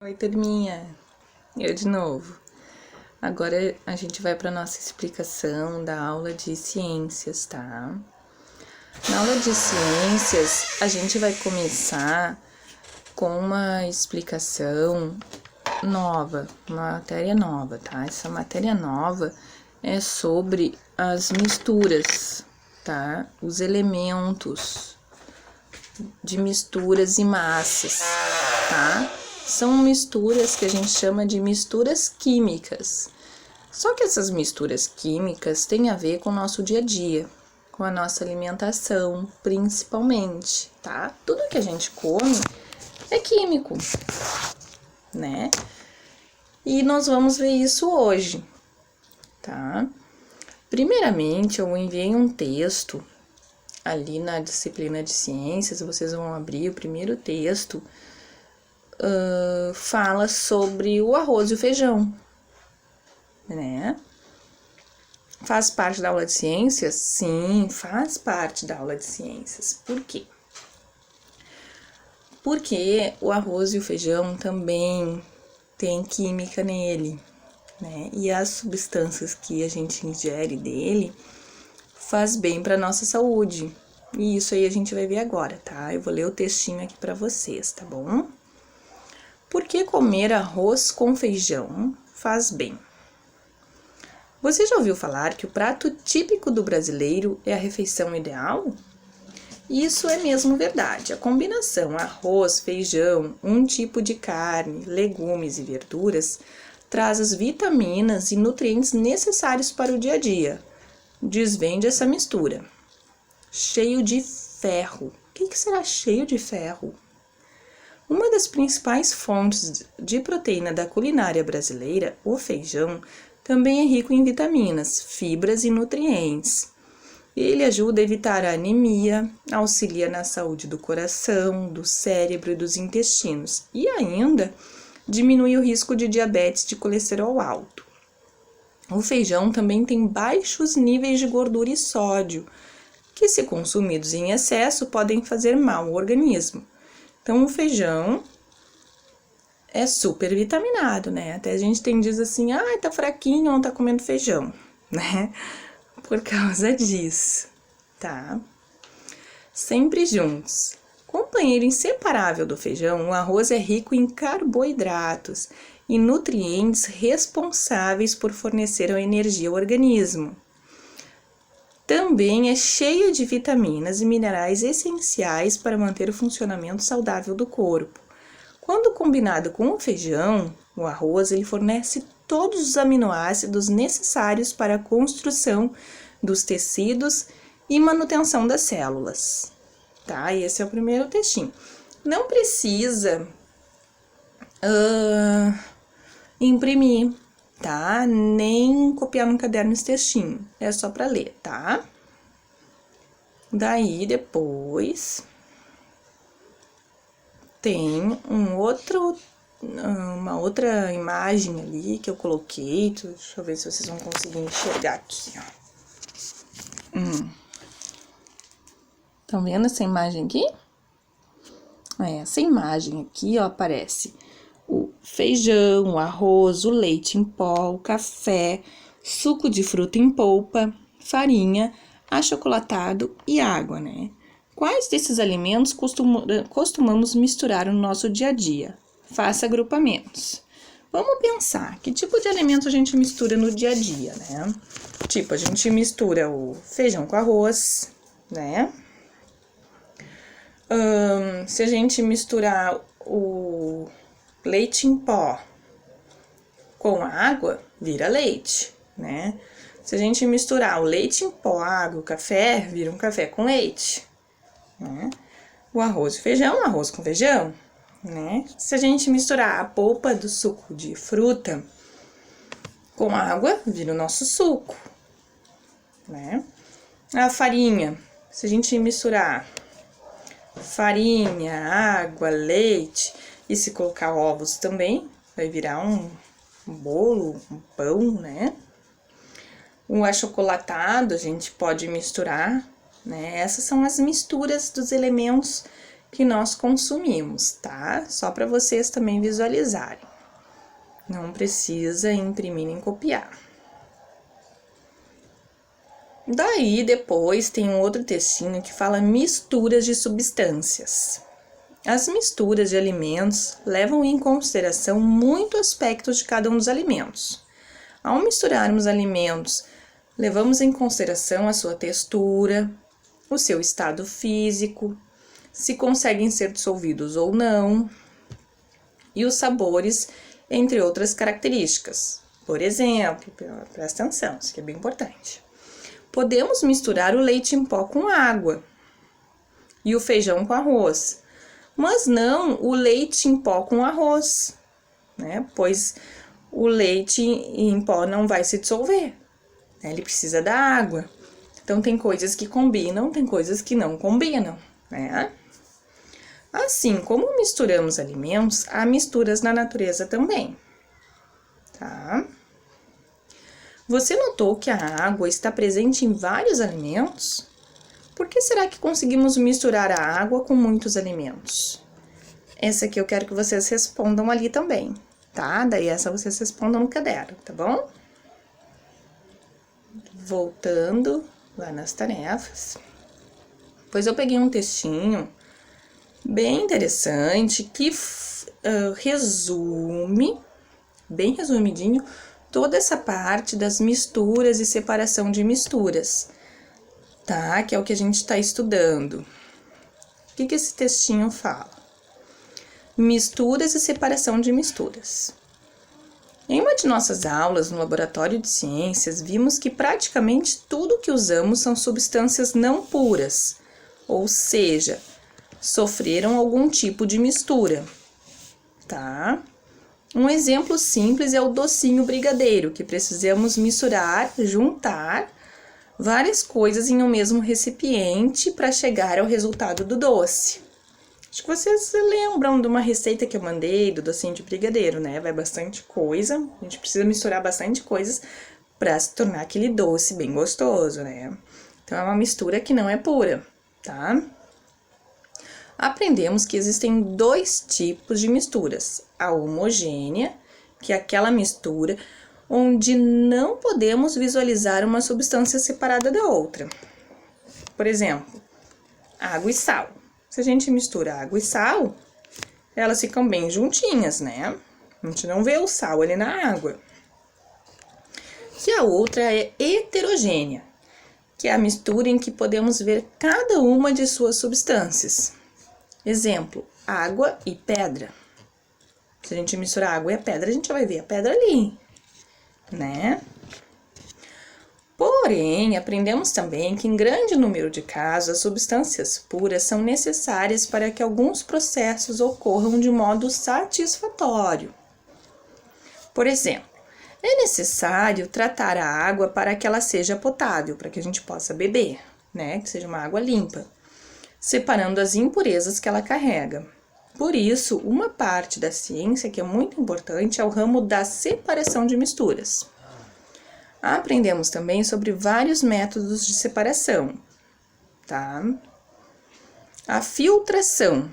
Oi, turminha. Eu de novo. Agora a gente vai para nossa explicação da aula de ciências, tá? Na aula de ciências, a gente vai começar com uma explicação nova, uma matéria nova, tá? Essa matéria nova é sobre as misturas, tá? Os elementos de misturas e massas, tá? São misturas que a gente chama de misturas químicas. Só que essas misturas químicas têm a ver com o nosso dia a dia, com a nossa alimentação, principalmente, tá? Tudo que a gente come é químico, né? E nós vamos ver isso hoje, tá? Primeiramente, eu enviei um texto ali na disciplina de ciências, vocês vão abrir o primeiro texto. Fala sobre o arroz e o feijão, né? Faz parte da aula de ciências? Sim, faz parte da aula de ciências. Por quê? Porque o arroz e o feijão também tem química nele, né? E as substâncias que a gente ingere dele faz bem para nossa saúde. E isso aí a gente vai ver agora, tá? Eu vou ler o textinho aqui para vocês, tá bom? Por que comer arroz com feijão faz bem? Você já ouviu falar que o prato típico do brasileiro é a refeição ideal? Isso é mesmo verdade. A combinação arroz, feijão, um tipo de carne, legumes e verduras traz as vitaminas e nutrientes necessários para o dia a dia. Desvende essa mistura. Cheio de ferro. O que será cheio de ferro? Uma das principais fontes de proteína da culinária brasileira, o feijão, também é rico em vitaminas, fibras e nutrientes. Ele ajuda a evitar a anemia, auxilia na saúde do coração, do cérebro e dos intestinos e ainda diminui o risco de diabetes de colesterol alto. O feijão também tem baixos níveis de gordura e sódio, que, se consumidos em excesso, podem fazer mal ao organismo. Então, o feijão é super vitaminado, né? Até a gente diz assim, tá fraquinho, não tá comendo feijão, né? Por causa disso, tá? Sempre juntos. Companheiro inseparável do feijão, o arroz é rico em carboidratos e nutrientes responsáveis por fornecer a energia ao organismo. Também é cheio de vitaminas e minerais essenciais para manter o funcionamento saudável do corpo. Quando combinado com o feijão, o arroz ele fornece todos os aminoácidos necessários para a construção dos tecidos e manutenção das células. Tá? E esse é o primeiro textinho. Não precisa imprimir, tá? Nem copiar no caderno esse textinho. É só para ler, tá? Daí, depois, tem uma outra imagem ali que eu coloquei. Deixa eu ver se vocês vão conseguir enxergar aqui, ó. Estão vendo essa imagem aqui? Essa imagem aqui, ó, aparece o feijão, o arroz, o leite em pó, o café, suco de fruta em polpa, farinha, achocolatado e água, né? Quais desses alimentos costumamos misturar no nosso dia a dia? Faça agrupamentos. Vamos pensar, que tipo de alimento a gente mistura no dia a dia, né? Tipo, a gente mistura o feijão com arroz, né? Se a gente misturar o leite em pó com água, vira leite, né? Se a gente misturar o leite em pó, água, o café, vira um café com leite, né? O arroz e feijão, arroz com feijão, né? Se a gente misturar a polpa do suco de fruta com água, vira o nosso suco, né? A farinha, se a gente misturar farinha, água, leite e se colocar ovos também, vai virar um bolo, um pão, né? O achocolatado a gente pode misturar, né? Essas são as misturas dos elementos que nós consumimos, tá? Só para vocês também visualizarem. Não precisa imprimir nem copiar. Daí, depois, tem um outro textinho que fala misturas de substâncias. As misturas de alimentos levam em consideração muitos aspectos de cada um dos alimentos. Ao misturarmos alimentos, levamos em consideração a sua textura, o seu estado físico, se conseguem ser dissolvidos ou não, e os sabores, entre outras características. Por exemplo, presta atenção, isso aqui é bem importante. Podemos misturar o leite em pó com água e o feijão com arroz, mas não o leite em pó com arroz, né? Pois o leite em pó não vai se dissolver, né? Ele precisa da água. Então, tem coisas que combinam, tem coisas que não combinam, né? Assim como misturamos alimentos, há misturas na natureza também, tá? Você notou que a água está presente em vários alimentos? Por que será que conseguimos misturar a água com muitos alimentos? Essa aqui eu quero que vocês respondam ali também, tá? Daí essa vocês respondam no caderno, tá bom? Voltando lá nas tarefas. Pois eu peguei um textinho bem interessante que resume, bem resumidinho, toda essa parte das misturas e separação de misturas, tá? Que é o que a gente está estudando. O que esse textinho fala? Misturas e separação de misturas. Em uma de nossas aulas no laboratório de ciências, vimos que praticamente tudo que usamos são substâncias não puras, ou seja, sofreram algum tipo de mistura, tá? Um exemplo simples é o docinho brigadeiro, que precisamos misturar, juntar várias coisas em um mesmo recipiente para chegar ao resultado do doce. Acho que vocês lembram de uma receita que eu mandei do docinho de brigadeiro, né? Vai bastante coisa, a gente precisa misturar bastante coisas para se tornar aquele doce bem gostoso, né? Então, é uma mistura que não é pura, tá? Aprendemos que existem dois tipos de misturas. A homogênea, que é aquela mistura onde não podemos visualizar uma substância separada da outra. Por exemplo, água e sal. Se a gente mistura água e sal, elas ficam bem juntinhas, né? A gente não vê o sal ali na água. E a outra é heterogênea, que é a mistura em que podemos ver cada uma de suas substâncias. Exemplo, água e pedra. Se a gente misturar a água e a pedra, a gente vai ver a pedra ali, né? Porém, aprendemos também que em grande número de casos, as substâncias puras são necessárias para que alguns processos ocorram de modo satisfatório. Por exemplo, é necessário tratar a água para que ela seja potável, para que a gente possa beber, né? Que seja uma água limpa, separando as impurezas que ela carrega. Por isso, uma parte da ciência que é muito importante é o ramo da separação de misturas. Aprendemos também sobre vários métodos de separação, tá? A filtração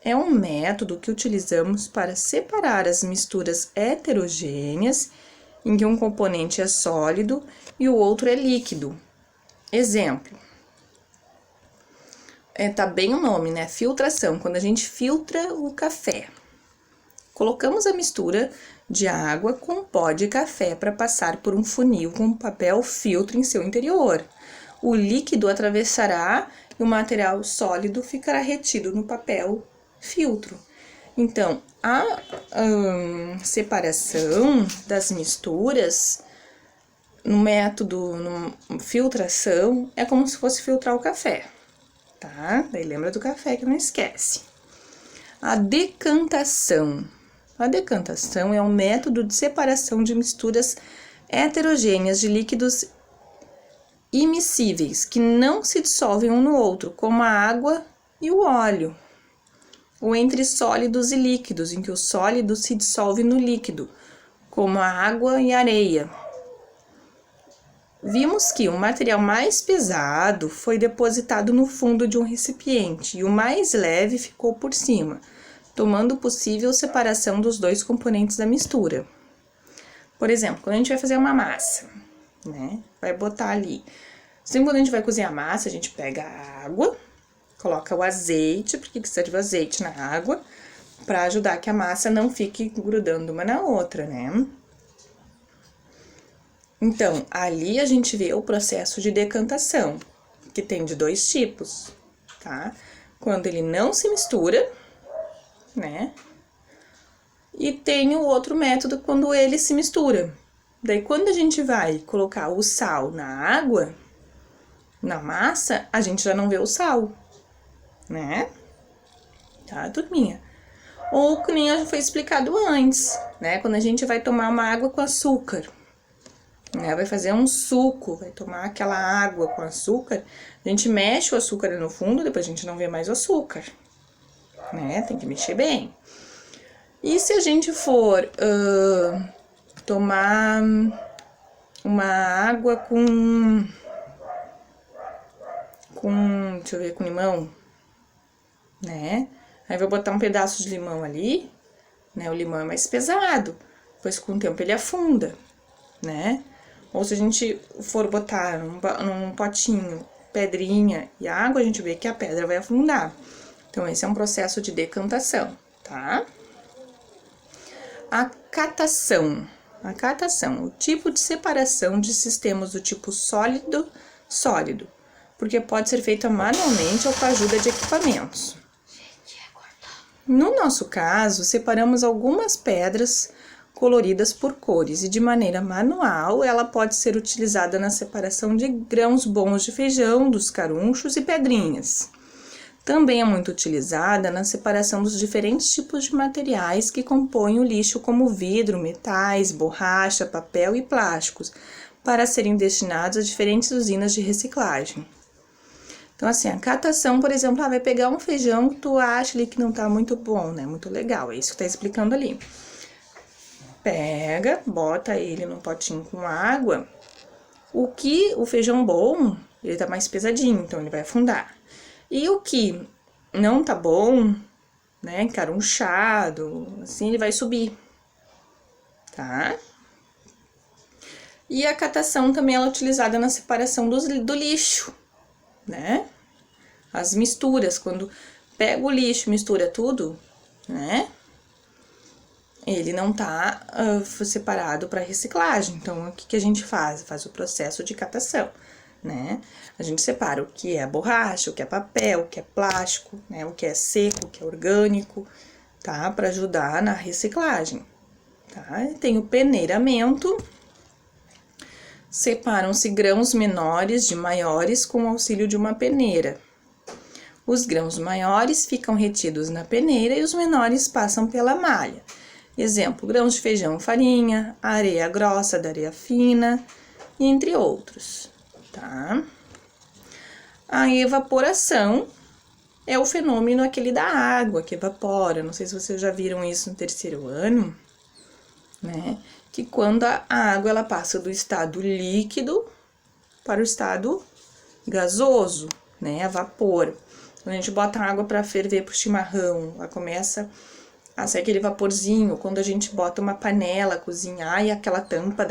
é um método que utilizamos para separar as misturas heterogêneas, em que um componente é sólido e o outro é líquido. Exemplo. Tá bem o nome, né? Filtração, quando a gente filtra o café. Colocamos a mistura de água com pó de café para passar por um funil com papel filtro em seu interior. O líquido atravessará e o material sólido ficará retido no papel filtro. Então, a separação das misturas no método filtração é como se fosse filtrar o café, tá? Daí lembra do café que não esquece. A decantação. A decantação é um método de separação de misturas heterogêneas de líquidos immiscíveis, que não se dissolvem um no outro, como a água e o óleo. Ou entre sólidos e líquidos, em que o sólido se dissolve no líquido, como a água e a areia. vimos que o material mais pesado foi depositado no fundo de um recipiente e o mais leve ficou por cima, tomando possível separação dos dois componentes da mistura. Por exemplo, quando a gente vai fazer uma massa, né? Vai botar ali. Sempre quando a gente vai cozinhar a massa, a gente pega a água, coloca o azeite, porque serve o azeite na água, para ajudar que a massa não fique grudando uma na outra, né? Então, ali a gente vê o processo de decantação, que tem de dois tipos, tá? Quando ele não se mistura, né? E tem o outro método quando ele se mistura. Daí, quando a gente vai colocar o sal na água, na massa, a gente já não vê o sal, né? Tá, turminha? Ou que nem foi explicado antes, né? Quando a gente vai tomar uma água com açúcar, né? Vai fazer um suco, vai tomar aquela água com açúcar, a gente mexe o açúcar no fundo, depois a gente não vê mais o açúcar, né? Tem que mexer bem. E se a gente for tomar uma água com, deixa eu ver, com limão, né? Aí vou botar um pedaço de limão ali, né? O limão é mais pesado, pois com o tempo ele afunda, né? Ou se a gente for botar num potinho pedrinha e água, a gente vê que a pedra vai afundar. Então, esse é um processo de decantação, tá? A catação. A catação, o tipo de separação de sistemas do tipo sólido, porque pode ser feita manualmente ou com a ajuda de equipamentos. No nosso caso, separamos algumas pedras coloridas por cores e de maneira manual ela pode ser utilizada na separação de grãos bons de feijão, dos carunchos e pedrinhas. Também é muito utilizada na separação dos diferentes tipos de materiais que compõem o lixo, como vidro, metais, borracha, papel e plásticos, para serem destinados a diferentes usinas de reciclagem. Então, assim, a catação, por exemplo, vai pegar um feijão que tu acha ali que não tá muito bom, né? Muito legal, é isso que tá explicando ali. Pega, bota ele num potinho com água. O feijão bom, ele tá mais pesadinho, então ele vai afundar. E o que não tá bom, né, carunchado, assim, ele vai subir, tá? E a catação também ela é utilizada na separação do lixo, né? As misturas, quando pega o lixo, mistura tudo, né? Ele não tá separado para reciclagem. Então, o que a gente faz? Faz o processo de catação, né? A gente separa o que é borracha, o que é papel, o que é plástico, né? O que é seco, o que é orgânico, tá? Para ajudar na reciclagem, tá? Tem o peneiramento. Separam-se grãos menores de maiores com o auxílio de uma peneira. Os grãos maiores ficam retidos na peneira e os menores passam pela malha. Exemplo, grãos de feijão, farinha, areia grossa da areia fina, entre outros, tá? A evaporação é o fenômeno aquele da água que evapora. Não sei se vocês já viram isso no terceiro ano, né? Que quando a água ela passa do estado líquido para o estado gasoso, né? A vapor. Quando a gente bota a água para ferver pro chimarrão, ela começa a sair aquele vaporzinho. Quando a gente bota uma panela, cozinhar e aquela tampa